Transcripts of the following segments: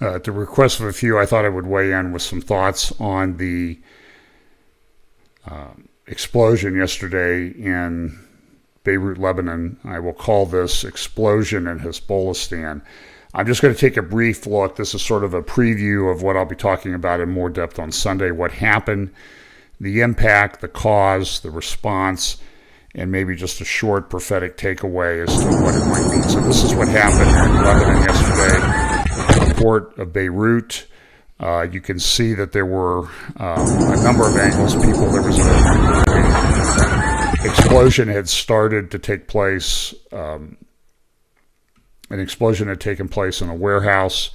At the request of a few, I thought I would weigh in with some thoughts on the explosion yesterday in Beirut, Lebanon. I will call this explosion in Hezbollahstan. I'm just going to take a brief look. This is sort of a preview of what I'll be talking about in more depth on Sunday. What happened, the impact, the cause, the response, and maybe just a short prophetic takeaway as to what it might mean. So this is what happened in Lebanon yesterday. The port of Beirut. You can see that there were a number of angles. There was an explosion had started to take place. An explosion had taken place in a warehouse.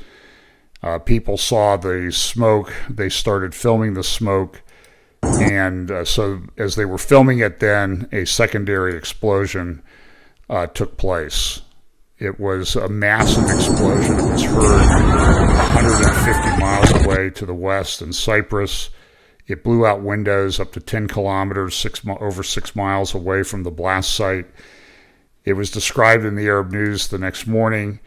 People saw the smoke. They started filming the smoke. And so as they were filming it, then a secondary explosion took place. It was a massive explosion. It was heard 150 miles away to the west in Cyprus. It blew out windows up to 10 kilometers, over 6 miles away from the blast site. It was described in the Arab news the next morning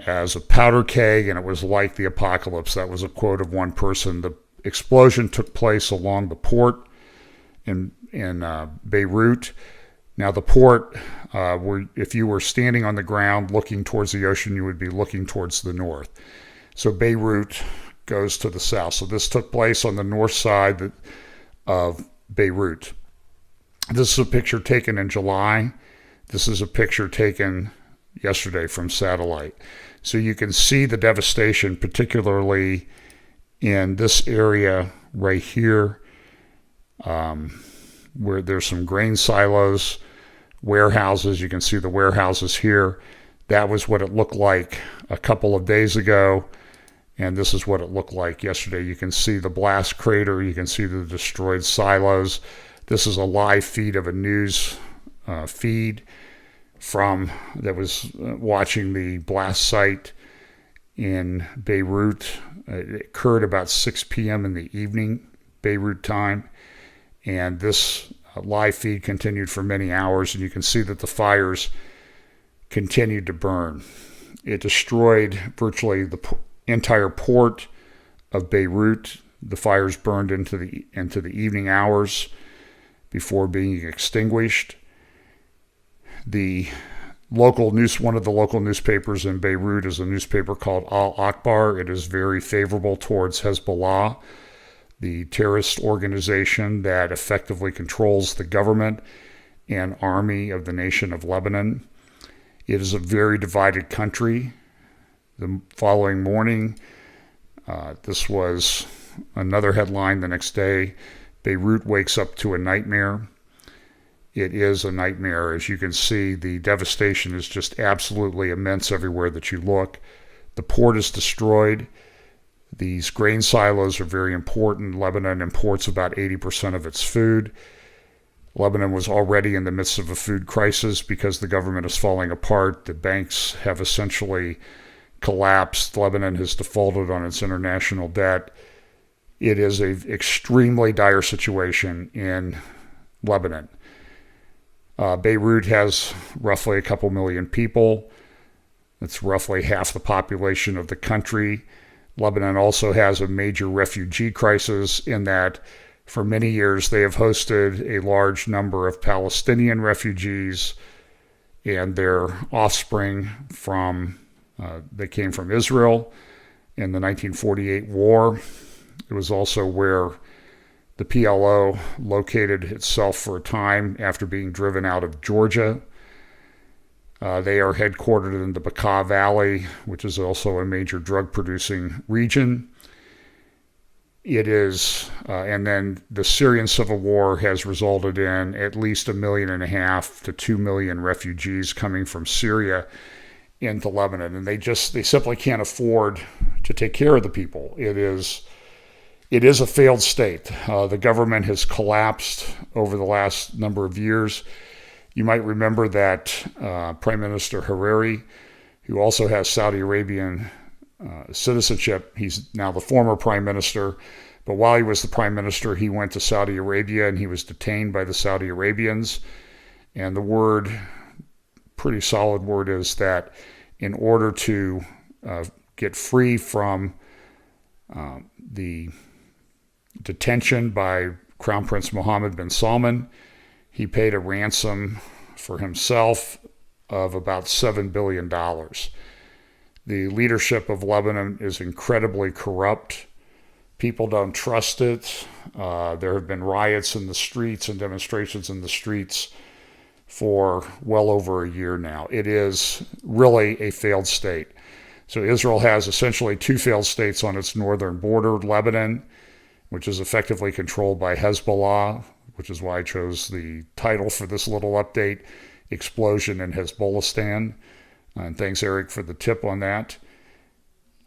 as a powder keg, and it was like the apocalypse. That was a quote of one person. The explosion took place along the port in Beirut. Now, the port, if you were standing on the ground looking towards the ocean, you would be looking towards the north. So Beirut goes to the south. So this took place on the north side of Beirut. This is a picture taken in July. This is a picture taken yesterday from satellite. So you can see the devastation, particularly in this area right here, where there's some grain silos, warehouses. You can see the warehouses here. That was what it looked like a couple of days ago, and this is what it looked like yesterday. You can see the blast crater. You can see the destroyed silos. This is a live feed of a news feed that was watching the blast site in Beirut. It occurred about 6 p.m. in the evening, Beirut time. And this live feed continued for many hours, and you can see that the fires continued to burn. It destroyed virtually the entire port of Beirut. The fires burned into the evening hours before being extinguished. One of the local newspapers in Beirut is a newspaper called Al Akbar. It is very favorable towards Hezbollah, the terrorist organization that effectively controls the government and army of the nation of Lebanon. It is a very divided country. The following morning, this was another headline the next day. Beirut wakes up to a nightmare. It is a nightmare. As you can see, the devastation is just absolutely immense everywhere that you look. The port is destroyed. These grain silos are very important. Lebanon imports about 80% of its food. Lebanon was already in the midst of a food crisis because the government is falling apart. The banks have essentially collapsed. Lebanon has defaulted on its international debt. It is an extremely dire situation in Lebanon. Beirut has roughly a couple million people. It's roughly half the population of the country. Lebanon also has a major refugee crisis in that for many years they have hosted a large number of Palestinian refugees and their offspring they came from Israel in the 1948 war. It was also where the PLO located itself for a time after being driven out of Georgia. They are headquartered in the Bekaa Valley, which is also a major drug-producing region. It is, and then the Syrian civil war has resulted in at least 1.5 million to 2 million refugees coming from Syria into Lebanon, and they simply can't afford to take care of the people. It is a failed state. The government has collapsed over the last number of years. You might remember that Prime Minister Hariri, who also has Saudi Arabian citizenship, he's now the former prime minister, but while he was the prime minister, he went to Saudi Arabia and he was detained by the Saudi Arabians. And the pretty solid word is that in order to get free from the detention by Crown Prince Mohammed bin Salman, he paid a ransom for himself of about $7 billion. The leadership of Lebanon is incredibly corrupt. People don't trust it. There have been riots in the streets and demonstrations in the streets for well over a year now. It is really a failed state. So Israel has essentially two failed states on its northern border, Lebanon, which is effectively controlled by Hezbollah, which is why I chose the title for this little update, Explosion in Hezbollahstan. And thanks, Eric, for the tip on that.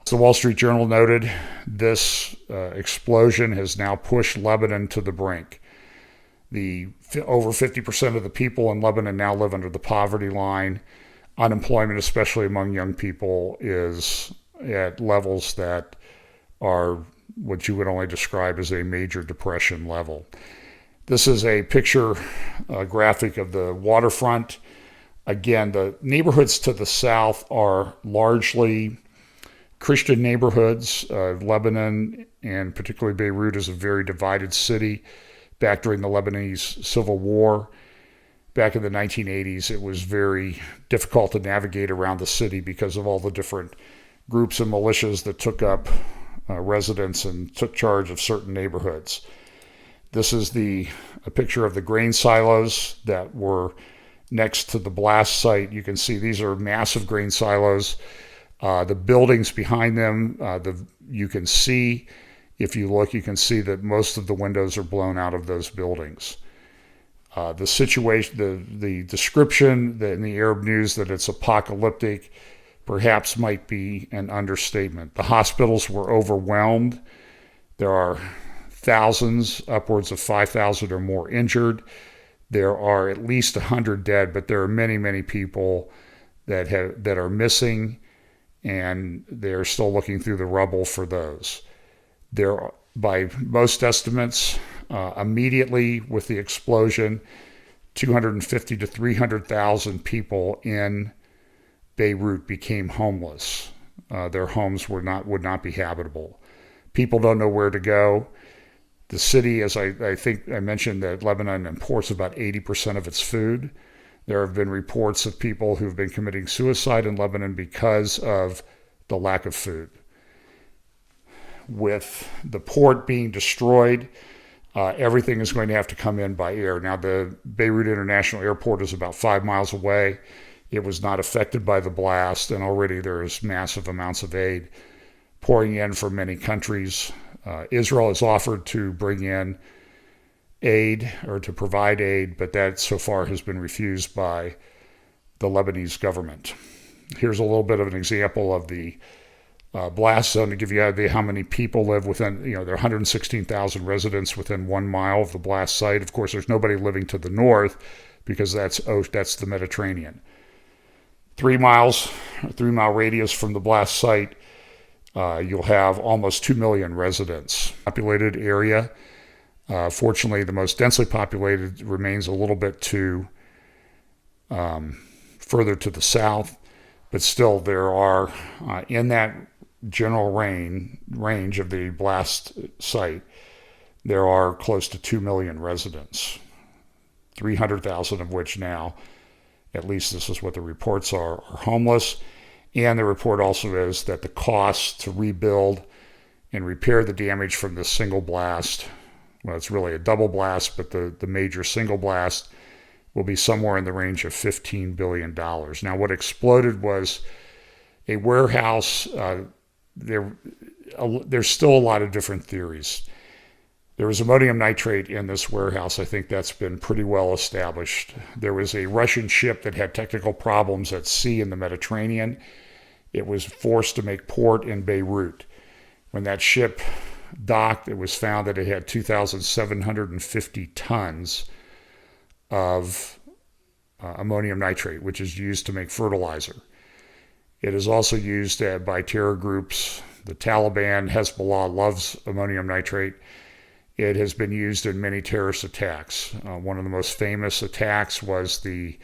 As the Wall Street Journal noted, this explosion has now pushed Lebanon to the brink. Over 50% of the people in Lebanon now live under the poverty line. Unemployment, especially among young people, is at levels that are what you would only describe as a major depression level. This is a picture graphic of the waterfront. Again, the neighborhoods to the south are largely Christian neighborhoods. Lebanon, and particularly Beirut, is a very divided city. Back during the Lebanese Civil War, back in the 1980s, it was very difficult to navigate around the city because of all the different groups and militias that took up residence and took charge of certain neighborhoods. This is a picture of the grain silos that were next to the blast site. You can see these are massive grain silos. The buildings behind them, you can see, if you look, you can see that most of the windows are blown out of those buildings. The situation, the description in the Arab news that it's apocalyptic perhaps might be an understatement. The hospitals were overwhelmed. There are thousands, upwards of 5,000 or more injured. There are at least 100 dead, but there are many, many people that are missing, and they're still looking through the rubble for those. There are, by most estimates, immediately with the explosion, 250 to 300,000 people in Beirut became homeless. Their homes would not be habitable. People don't know where to go. The city, as I think I mentioned, that Lebanon imports about 80% of its food. There have been reports of people who've been committing suicide in Lebanon because of the lack of food. With the port being destroyed, everything is going to have to come in by air. Now, the Beirut International Airport is about 5 miles away. It was not affected by the blast, and already there is massive amounts of aid pouring in from many countries. Israel has offered to bring in aid or to provide aid, but that so far has been refused by the Lebanese government. Here's a little bit of an example of the blast zone to give you an idea how many people live within, there are 116,000 residents within 1 mile of the blast site. Of course, there's nobody living to the north because that's the Mediterranean. 3 mile radius from the blast site, you'll have almost 2 million residents. Populated area. Fortunately, the most densely populated remains a little bit further to the south, but still there are, in that general range of the blast site, there are close to 2 million residents, 300,000 of which now, at least this is what the reports are homeless. And the report also is that the cost to rebuild and repair the damage from this single blast, well, it's really a double blast, but the major single blast will be somewhere in the range of $15 billion. Now, what exploded was a warehouse. There's still a lot of different theories. There was ammonium nitrate in this warehouse. I think that's been pretty well established. There was a Russian ship that had technical problems at sea in the Mediterranean. It was forced to make port in Beirut. When that ship docked, it was found that it had 2,750 tons of ammonium nitrate, which is used to make fertilizer. It is also used by terror groups. The Taliban, Hezbollah loves ammonium nitrate. It has been used in many terrorist attacks. One of the most famous attacks was the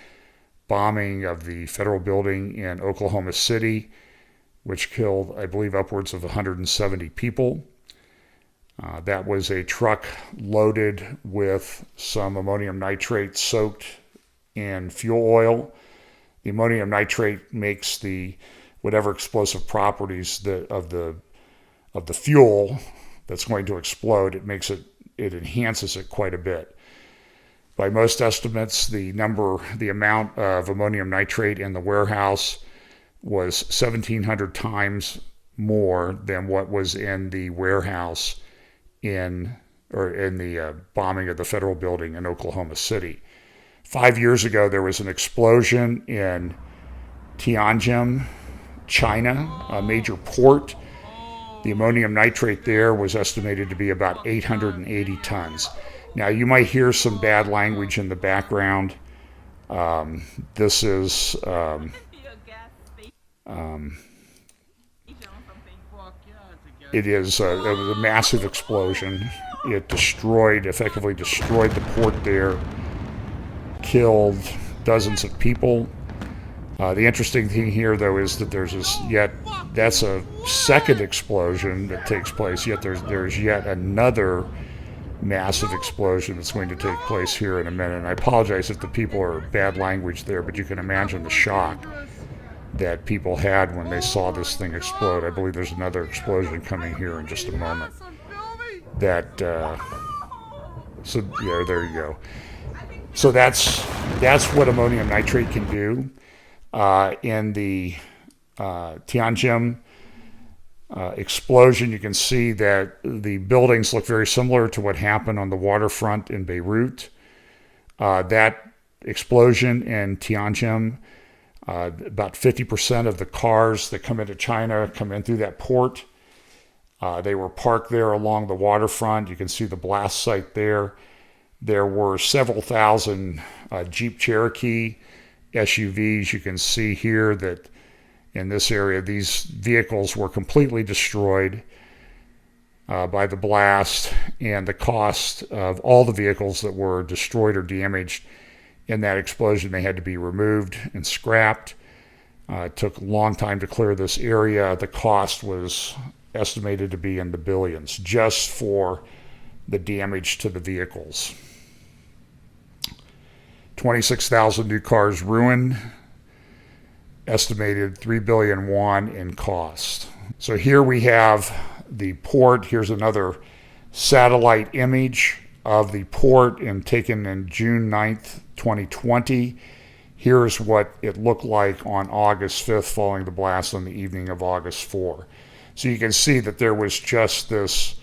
bombing of the federal building in Oklahoma City which killed, I believe, upwards of 170 people. That was a truck loaded with some ammonium nitrate soaked in fuel oil. The ammonium nitrate makes the whatever explosive properties of the fuel that's going to explode. It enhances it quite a bit. By most estimates, the amount of ammonium nitrate in the warehouse was 1,700 times more than what was in the warehouse in the bombing of the federal building in Oklahoma City. 5 years ago, there was an explosion in Tianjin, China, a major port. The ammonium nitrate there was estimated to be about 880 tons. Now, you might hear some bad language in the background. This is it is it was a massive explosion. It effectively destroyed the port there, killed dozens of people. The interesting thing here, though, is that that's a second explosion that takes place, yet there's yet another massive explosion that's going to take place here in a minute. And I apologize if the people are bad language there, but you can imagine the shock that people had when they saw this thing explode. I believe there's another explosion coming here in just a moment. There you go. So that's what ammonium nitrate can do. In the Tianjin explosion, you can see that the buildings look very similar to what happened on the waterfront in Beirut. That explosion in Tianjin, about 50% of the cars that come into China come in through that port. They were parked there along the waterfront. You can see the blast site there. There were several thousand Jeep Cherokee SUVs. You can see here that in this area, these vehicles were completely destroyed by the blast, and the cost of all the vehicles that were destroyed or damaged in that explosion, they had to be removed and scrapped. It took a long time to clear this area. The cost was estimated to be in the billions just for the damage to the vehicles. 26,000 new cars ruined, estimated 3 billion won in cost. So here we have the port. Here's another satellite image of the port taken in June 9th, 2020. Here's what it looked like on August 5th following the blast on the evening of August 4. So you can see that there was just this,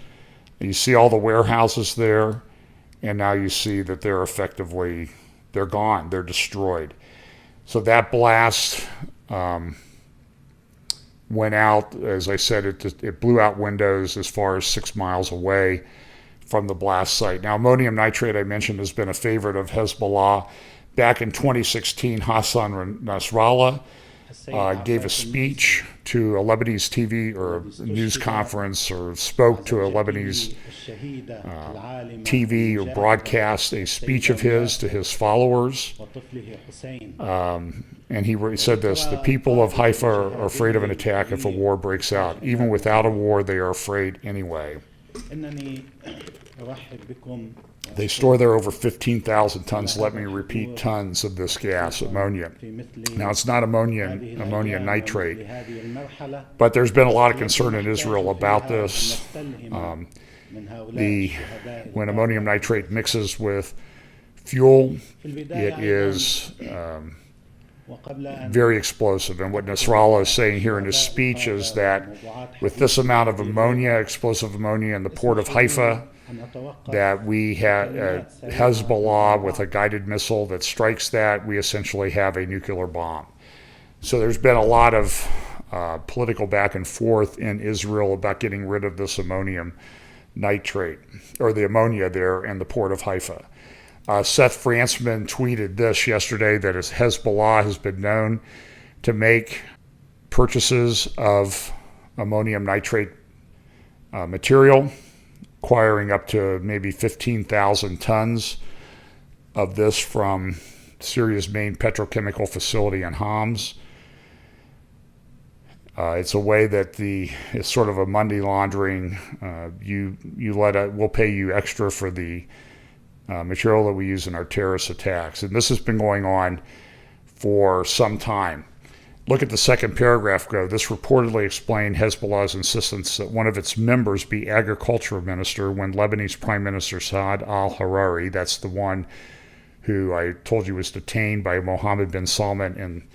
you see all the warehouses there, and now you see that they're gone, they're destroyed. So that blast went out, as I said, it blew out windows as far as 6 miles away from the blast site. Now, ammonium nitrate, I mentioned, has been a favorite of Hezbollah. Back in 2016, Hassan Nasrallah gave a speech to a Lebanese TV or news conference, or spoke to a Lebanese TV or broadcast a speech of his to his followers. And he said this: the people of Haifa are afraid of an attack if a war breaks out. Even without a war, they are afraid anyway. They store there over 15,000 tons, let me repeat, tons of this gas, ammonia. Now, it's not ammonia nitrate, but there's been a lot of concern in Israel about this. When ammonium nitrate mixes with fuel, it is very explosive. And what Nasrallah is saying here in his speech is that with this amount of ammonia, explosive ammonia in the port of Haifa, that we had Hezbollah with a guided missile that strikes that, we essentially have a nuclear bomb. So there's been a lot of political back and forth in Israel about getting rid of this ammonium nitrate, or the ammonia there in the port of Haifa. Seth Frantzman tweeted this yesterday, that Hezbollah has been known to make purchases of ammonium nitrate material, acquiring up to maybe 15,000 tons of this from Syria's main petrochemical facility in Homs. It's a way that it's sort of a money laundering. We'll pay you extra for the material that we use in our terrorist attacks. And this has been going on for some time. Look at the second paragraph go. This reportedly explained Hezbollah's insistence that one of its members be agriculture minister when Lebanese Prime Minister Saad al-Hariri, that's the one who I told you was detained by Mohammed bin Salman in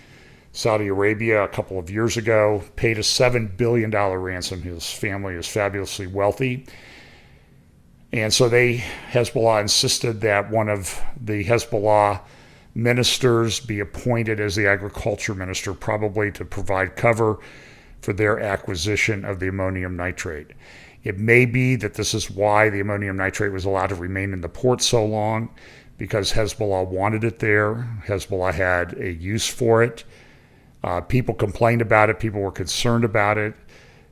Saudi Arabia a couple of years ago, paid a $7 billion ransom. His family is fabulously wealthy. And so Hezbollah insisted that one of the Hezbollah ministers be appointed as the agriculture minister, probably to provide cover for their acquisition of the ammonium nitrate. It may be that this is why the ammonium nitrate was allowed to remain in the port so long, because Hezbollah wanted it there. Hezbollah had a use for it. People complained about it. People were concerned about it.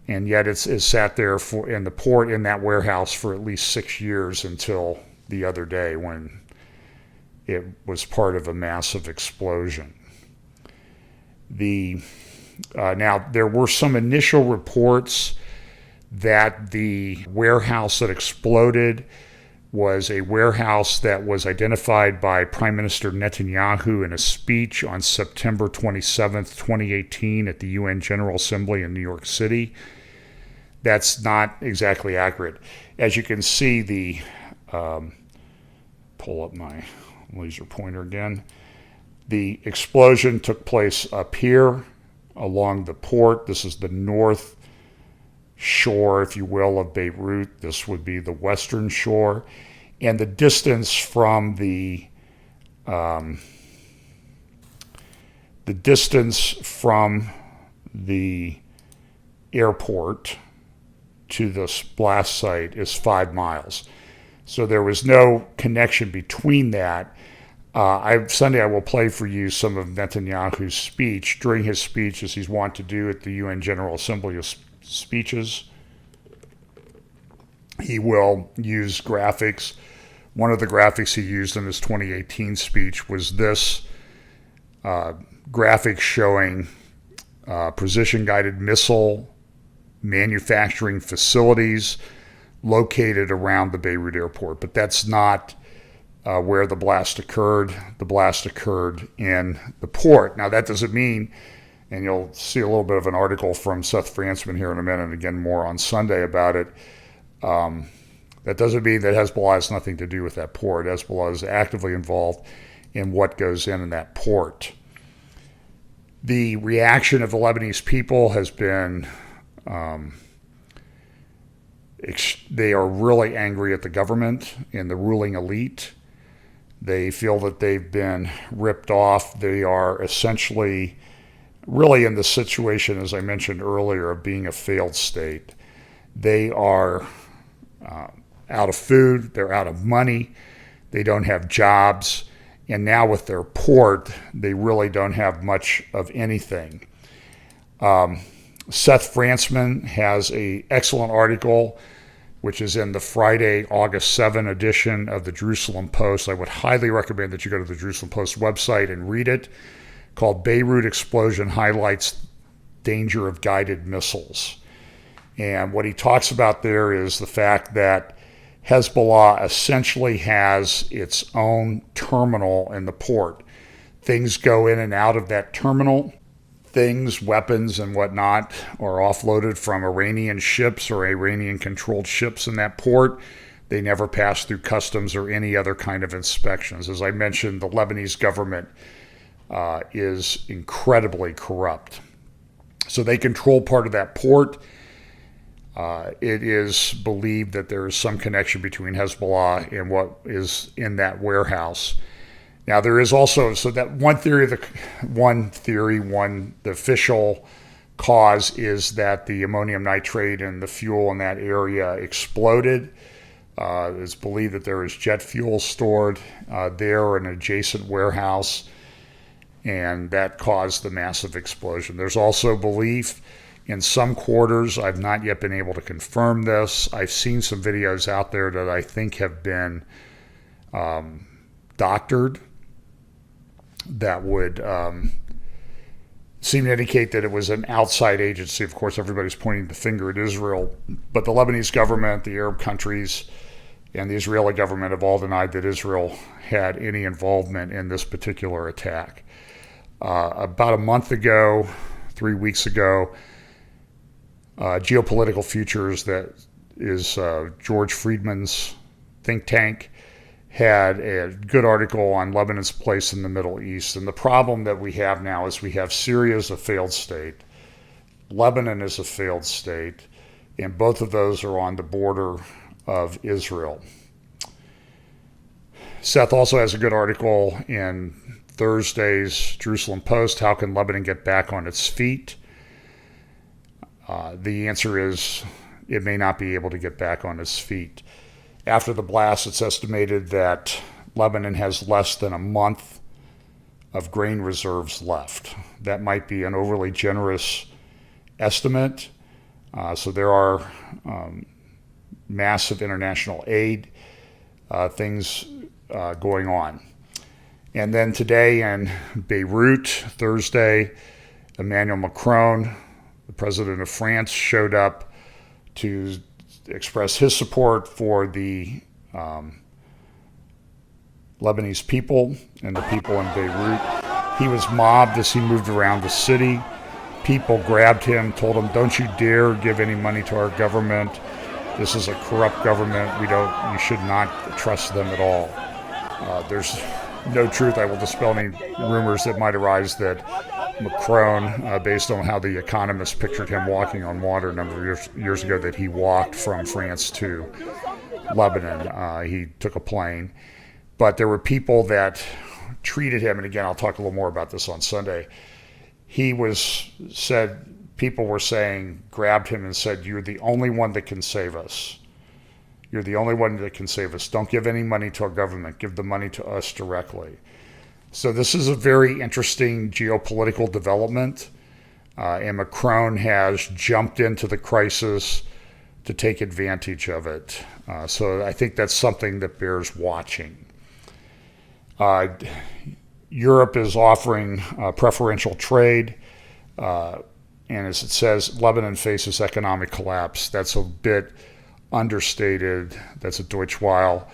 And yet it sat there in the port, in that warehouse, for at least 6 years until the other day when it was part of a massive explosion. Now, there were some initial reports that the warehouse that exploded was a warehouse that was identified by Prime Minister Netanyahu in a speech on September 27th, 2018 at the UN General Assembly in New York City. That's not exactly accurate. As you can see, pull up my laser pointer again. The explosion took place up here along the port. This is the north shore, if you will, of Beirut. This would be the western shore. And the distance from the airport to the blast site is 5 miles. So there was no connection between that. Sunday I will play for you some of Netanyahu's speech. During his speech, as he's wont to do at the UN General Assembly speeches, he will use graphics. One of the graphics he used in his 2018 speech was this graphic showing precision-guided missile manufacturing facilities located around the Beirut airport. But that's not where the blast occurred. The blast occurred in the port. Now, that doesn't mean, and you'll see a little bit of an article from Seth Frantzman here in a minute, and again more on Sunday about it. That doesn't mean that Hezbollah has nothing to do with that port. Hezbollah is actively involved in what goes in that port. The reaction of the Lebanese people has been, they are really angry at the government and the ruling elite. They feel that they've been ripped off. They are essentially really in the situation, as I mentioned earlier, of being a failed state. They are out of food, they're out of money, they don't have jobs, and now with their port, they really don't have much of anything. Seth Frantzman has an excellent article, which is in the Friday, August 7 edition of the Jerusalem Post. I would highly recommend that you go to the Jerusalem Post website and read it, called Beirut Explosion Highlights Danger of Guided Missiles. And what he talks about there is the fact that Hezbollah essentially has its own terminal in the port. Things go in and out of that terminal. Things, weapons, and whatnot are offloaded from Iranian ships or Iranian-controlled ships in that port. They never pass through customs or any other kind of inspections. As I mentioned, the Lebanese government is incredibly corrupt. So they control part of that port. It is believed that there is some connection between Hezbollah and what is in that warehouse. Now, there is also, so that the official cause is that the ammonium nitrate and the fuel in that area exploded. It's believed that there is jet fuel stored there in an adjacent warehouse, and that caused the massive explosion. There's also belief in some quarters, I've not yet been able to confirm this. I've seen some videos out there that I think have been doctored that would seem to indicate that it was an outside agency. Of course, everybody's pointing the finger at Israel, but the Lebanese government, the Arab countries, and the Israeli government have all denied that Israel had any involvement in this particular attack. About a month ago, 3 weeks ago, Geopolitical Futures, that is George Friedman's think tank, had a good article on Lebanon's place in the Middle East. And the problem that we have now is we have Syria as a failed state, Lebanon is a failed state, and both of those are on the border of Israel. Seth also has a good article in Thursday's Jerusalem Post, How Can Lebanon Get Back on Its Feet? The answer is it may not be able to get back on its feet. After the blast, it's estimated that Lebanon has less than a month of grain reserves left. That might be an overly generous estimate. So there are massive international aid things going on. And then today in Beirut, Thursday, Emmanuel Macron, the president of France, showed up to express his support for the Lebanese people and the people in Beirut. He was mobbed as he moved around the city. People grabbed him, told him, "Don't you dare give any money to our government. This is a corrupt government. You should not trust them at all." There's no truth. I will dispel any rumors that might arise that Macron, based on how the Economist pictured him walking on water a number of years ago, that he walked from France to Lebanon. He took a plane. But there were people that treated him, and again, I'll talk a little more about this on Sunday. People were saying, grabbed him and said, "You're the only one that can save us. You're the only one that can save us. Don't give any money to our government. Give the money to us directly." So this is a very interesting geopolitical development, and Macron has jumped into the crisis to take advantage of it. So I think that's something that bears watching. Europe is offering preferential trade, and as it says, Lebanon faces economic collapse. That's a bit understated. That's a Deutsche Welle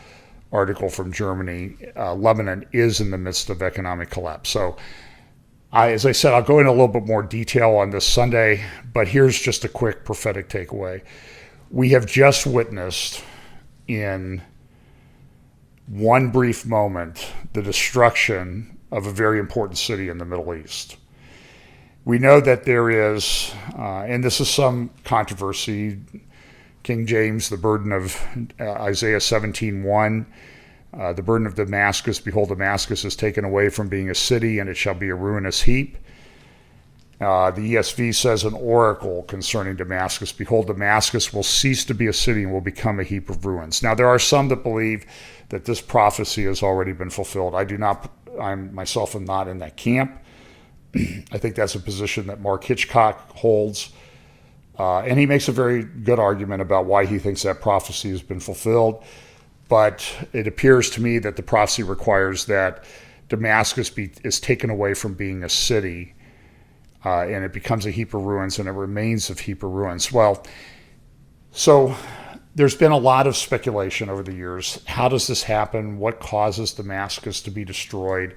article from Germany. Lebanon is in the midst of economic collapse. So, as I said, I'll go into a little bit more detail on this Sunday, but here's just a quick prophetic takeaway. We have just witnessed in one brief moment the destruction of a very important city in the Middle East. We know that there is, and this is some controversy, King James, the burden of Isaiah 17:1, the burden of Damascus. Behold, Damascus is taken away from being a city, and it shall be a ruinous heap. The ESV says an oracle concerning Damascus. Behold, Damascus will cease to be a city and will become a heap of ruins. Now, there are some that believe that this prophecy has already been fulfilled. I myself am not in that camp. I think that's a position that Mark Hitchcock holds. And he makes a very good argument about why he thinks that prophecy has been fulfilled. But it appears to me that the prophecy requires that Damascus is taken away from being a city, and it becomes a heap of ruins, and it remains a heap of ruins. Well, so there's been a lot of speculation over the years. How does this happen? What causes Damascus to be destroyed?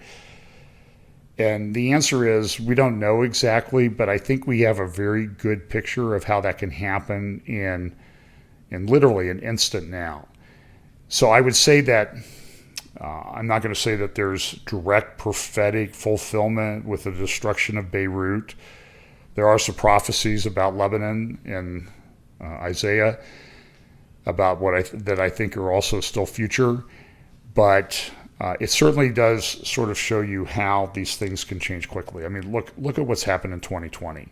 And the answer is we don't know exactly, but I think we have a very good picture of how that can happen in literally an instant now. So I would say that I'm not going to say that there's direct prophetic fulfillment with the destruction of Beirut. There are some prophecies about Lebanon in Isaiah about that I think are also still future, but it certainly does sort of show you how these things can change quickly. I mean, look at what's happened in 2020.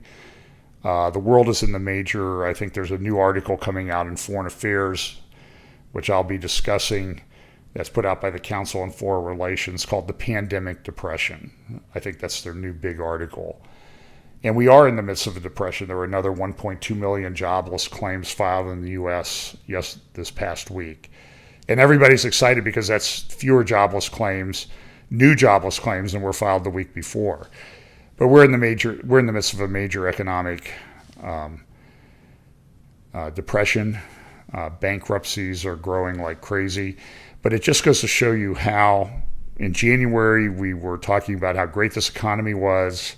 The world is in the major. I think there's a new article coming out in Foreign Affairs, which I'll be discussing, that's put out by the Council on Foreign Relations, called The Pandemic Depression. I think that's their new big article. And we are in the midst of a depression. There were another 1.2 million jobless claims filed in the U.S. This past week. And everybody's excited because that's fewer jobless claims, new jobless claims than were filed the week before. But we're in the midst of a major economic depression. Bankruptcies are growing like crazy. But it just goes to show you how in January we were talking about how great this economy was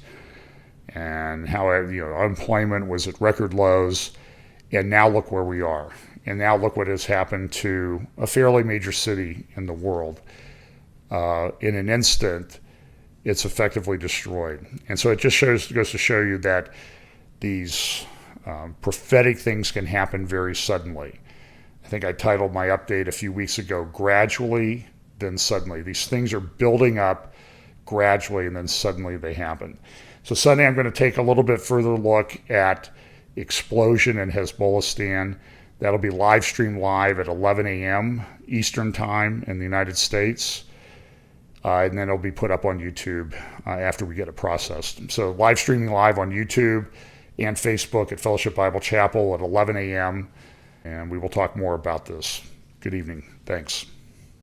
and how unemployment was at record lows. And now look where we are. And now look what has happened to a fairly major city in the world. In an instant, it's effectively destroyed. And so it just goes to show you that these prophetic things can happen very suddenly. I think I titled my update a few weeks ago, Gradually, Then Suddenly. These things are building up gradually, and then suddenly they happen. So Sunday, I'm going to take a little bit further look at explosion in Hezbollahstan. That'll be live streamed live at 11 a.m. Eastern Time in the United States. And then it'll be put up on YouTube after we get it processed. So live streaming live on YouTube and Facebook at Fellowship Bible Chapel at 11 a.m. And we will talk more about this. Good evening. Thanks.